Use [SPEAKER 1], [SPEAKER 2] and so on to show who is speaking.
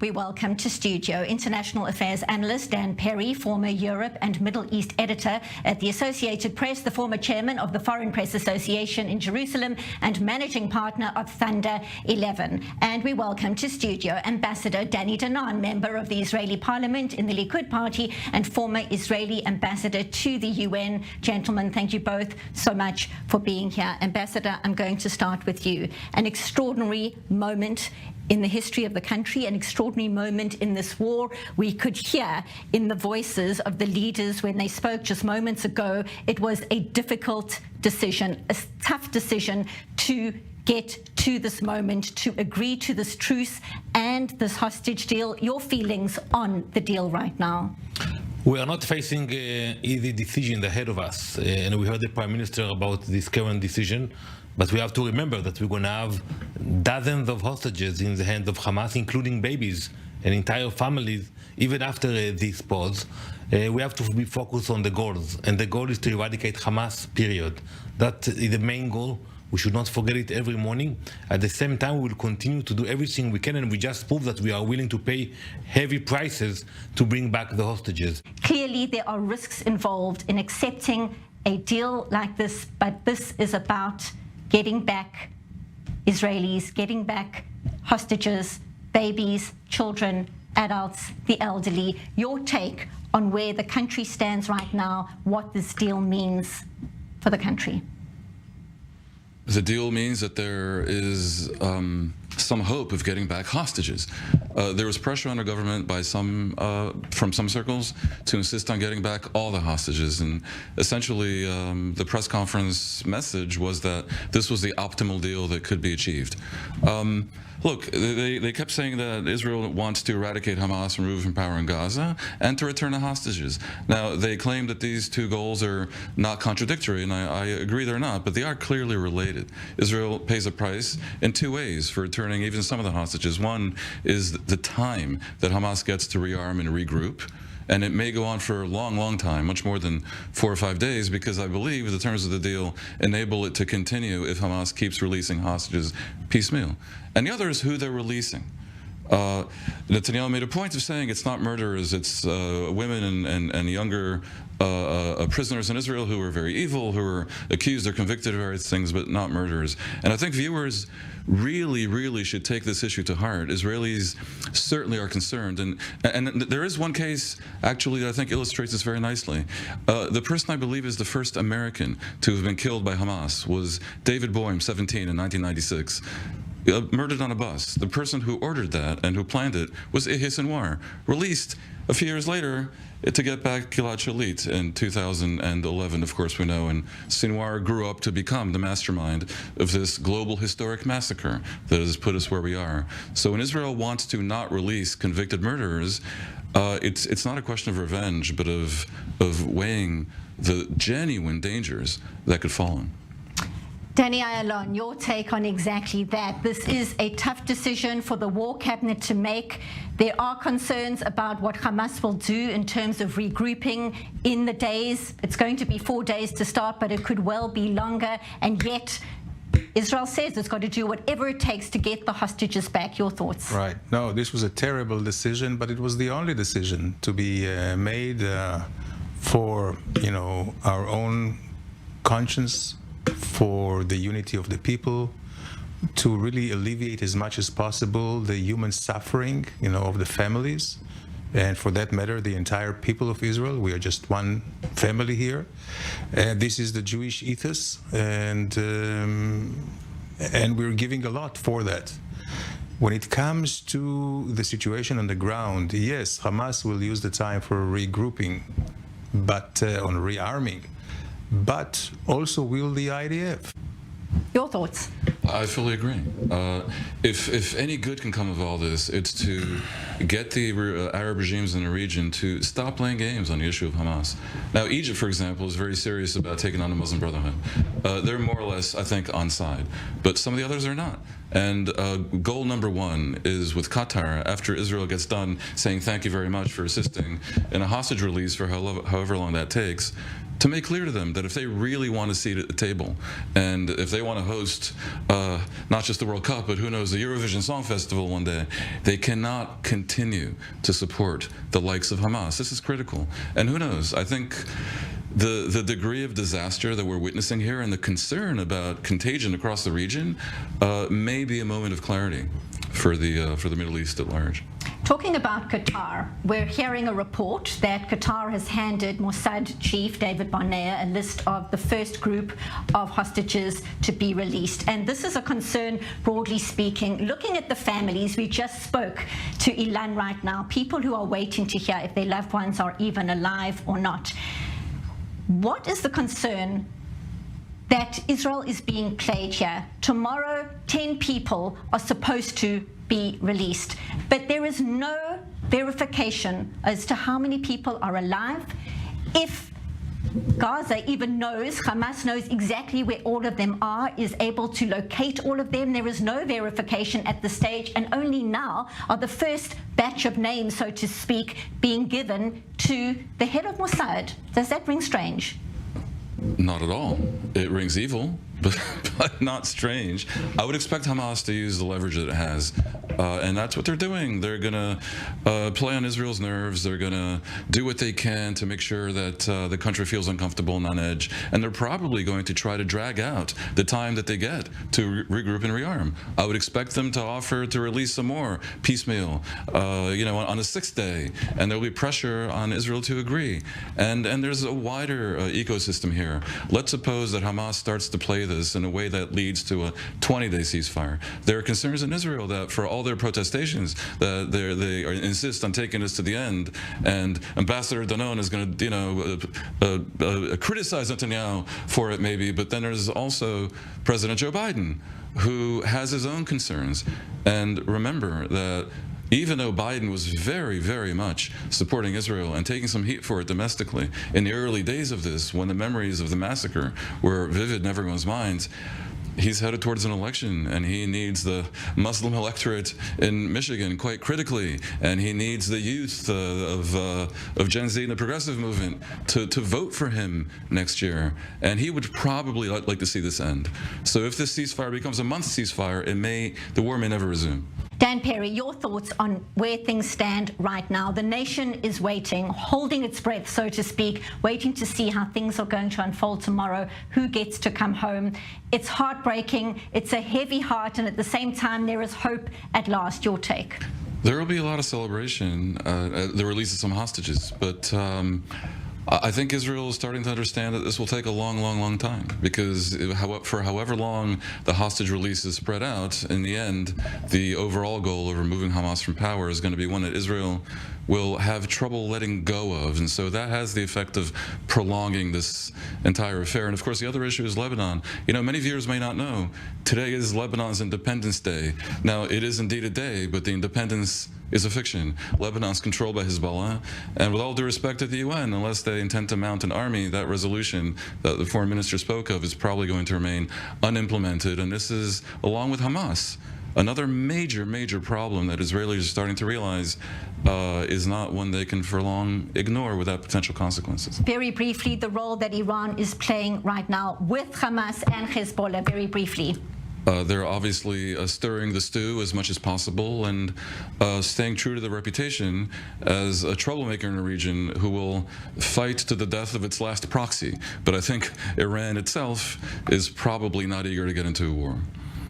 [SPEAKER 1] We welcome to studio International Affairs Analyst Dan Perry, former Europe and Middle East editor at the Associated Press, the former chairman of the Foreign Press Association in Jerusalem and managing partner of Thunder 11. And we welcome to studio Ambassador Danny Danon, member of the Israeli Parliament in the Likud party and former Israeli ambassador to the UN. Gentlemen, thank you both so much for being here. Ambassador, I'm going to start with you. An extraordinary moment in the history of the country, an extraordinary moment in this war. We could hear in the voices of the leaders when they spoke just moments ago, it was a difficult decision, a tough decision to get to this moment, to agree to this truce and this hostage deal. Your feelings on the deal right now?
[SPEAKER 2] We are not facing an easy decision ahead of us, and we heard the Prime Minister about this current decision. But we have to remember that we're going to have dozens of hostages in the hands of Hamas, including babies and entire families, even after this pause. We have to be focused on the goals, and the goal is to eradicate Hamas, period. That is the main goal. We should not forget it every morning. At the same time, we will continue to do everything we can, and we just prove that we are willing to pay heavy prices to bring back the hostages.
[SPEAKER 1] Clearly, there are risks involved in accepting a deal like this, but this is about getting back Israelis, getting back hostages, babies, children, adults, the elderly. Your take on where the country stands right now, what this deal means for the country?
[SPEAKER 3] The deal means that there is some hope of getting back hostages. There was pressure on the government by from some circles to insist on getting back all the hostages, and essentially the press conference message was that this was the optimal deal that could be achieved. Look, they kept saying that Israel wants to eradicate Hamas, remove from power in Gaza, and to return the hostages. Now, they claim that these two goals are not contradictory, and I agree they're not, but they are clearly related. Israel pays a price in two ways for returning even some of the hostages. One is the time that Hamas gets to rearm and regroup. And it may go on for a long, long time, much more than 4 or 5 days, because I believe the terms of the deal enable it to continue if Hamas keeps releasing hostages piecemeal. And the other is who they're releasing. Netanyahu made a point of saying it's not murderers, it's women and younger prisoners in Israel who are very evil, who are accused or convicted of various things, but not murderers. And I think viewers really should take this issue to heart. Israelis certainly are concerned, and there is one case actually that I think illustrates this very nicely. The person I believe is the first American to have been killed by Hamas was David Boehm, 17, in 1996. Murdered on a bus. The person who ordered that and who planned it was Yehia Sinwar, released a few years later to get back Gilad Shalit in 2011, of course we know, and Sinwar grew up to become the mastermind of this global historic massacre that has put us where we are. So when Israel wants to not release convicted murderers, it's not a question of revenge, but of weighing the genuine dangers that could fall on.
[SPEAKER 1] Danny Ayalon, your take on exactly that. This is a tough decision for the war cabinet to make. There are concerns about what Hamas will do in terms of regrouping in the days. It's going to be 4 days to start, but it could well be longer. And yet, Israel says it's got to do whatever it takes to get the hostages back. Your thoughts?
[SPEAKER 4] Right. No, this was a terrible decision, but it was the only decision to be made for, our own conscience, for the unity of the people, to really alleviate as much as possible the human suffering, of the families, and for that matter, the entire people of Israel. We are just one family here. This is the Jewish ethos, and we're giving a lot for that. When it comes to the situation on the ground, yes, Hamas will use the time for regrouping, but on rearming. But also will the IDF.
[SPEAKER 1] Your thoughts?
[SPEAKER 3] I fully agree. If any good can come of all this, it's to get the Arab regimes in the region to stop playing games on the issue of Hamas. Now, Egypt, for example, is very serious about taking on the Muslim Brotherhood. They're more or less, I think, on side. But some of the others are not. And goal number one is with Qatar, after Israel gets done saying thank you very much for assisting in a hostage release for however long that takes, to make clear to them that if they really want a seat at the table, and if they want to host not just the World Cup, but who knows, the Eurovision Song Festival one day, they cannot continue to support the likes of Hamas. This is critical. And who knows, I think the degree of disaster that we're witnessing here and the concern about contagion across the region may be a moment of clarity for the Middle East at large.
[SPEAKER 1] Talking about Qatar, we're hearing a report that Qatar has handed Mossad chief David Barnea a list of the first group of hostages to be released. And this is a concern, broadly speaking. Looking at the families, we just spoke to Ilan right now, people who are waiting to hear if their loved ones are even alive or not. What is the concern that Israel is being played here? Tomorrow, 10 people are supposed to be released, but there is no verification as to how many people are alive. If Gaza even knows, Hamas knows exactly where all of them are, is able to locate all of them, there is no verification at this stage, and only now are the first batch of names, so to speak, being given to the head of Mossad. Does that ring strange?
[SPEAKER 3] Not at all. It rings evil, but not strange. I would expect Hamas to use the leverage that it has, and that's what they're doing. They're going to play on Israel's nerves. They're going to do what they can to make sure that the country feels uncomfortable and on edge, and they're probably going to try to drag out the time that they get to regroup and rearm. I would expect them to offer to release some more piecemeal, on the sixth day, and there'll be pressure on Israel to agree. And there's a wider ecosystem here. Let's suppose that Hamas starts to play this in a way that leads to a 20-day ceasefire. There are concerns in Israel that for all their protestations, that they insist on taking us to the end, and Ambassador Danon is going to, criticize Netanyahu for it maybe, but then there's also President Joe Biden, who has his own concerns. And remember that even though Biden was very, very much supporting Israel and taking some heat for it domestically in the early days of this, when the memories of the massacre were vivid in everyone's minds, he's headed towards an election, and he needs the Muslim electorate in Michigan quite critically, and he needs the youth of Gen Z and the progressive movement to vote for him next year. And he would probably like to see this end. So if this ceasefire becomes a month ceasefire, the war may never resume.
[SPEAKER 1] Dan Perry, your thoughts on where things stand right now. The nation is waiting, holding its breath, so to speak, waiting to see how things are going to unfold tomorrow, who gets to come home. It's heartbreaking, it's a heavy heart, and at the same time, there is hope at last. Your take?
[SPEAKER 3] There will be a lot of celebration, the release of some hostages, but I think Israel is starting to understand that this will take a long, long, long time, because for however long the hostage release is spread out, in the end, the overall goal of removing Hamas from power is going to be one that Israel will have trouble letting go of. And so that has the effect of prolonging this entire affair. And of course, the other issue is Lebanon. Many viewers may not know, today is Lebanon's Independence Day. Now, it is indeed a day, but the independence is a fiction. Lebanon's controlled by Hezbollah, and with all due respect to the UN, unless they intend to mount an army, that resolution that the foreign minister spoke of is probably going to remain unimplemented. And this is, along with Hamas, another major, major problem that Israelis are starting to realize is not one they can for long ignore without potential consequences.
[SPEAKER 1] Very briefly, the role that Iran is playing right now with Hamas and Hezbollah, very briefly.
[SPEAKER 3] They're obviously stirring the stew as much as possible and staying true to the reputation as a troublemaker in the region who will fight to the death of its last proxy. But I think Iran itself is probably not eager to get into a war.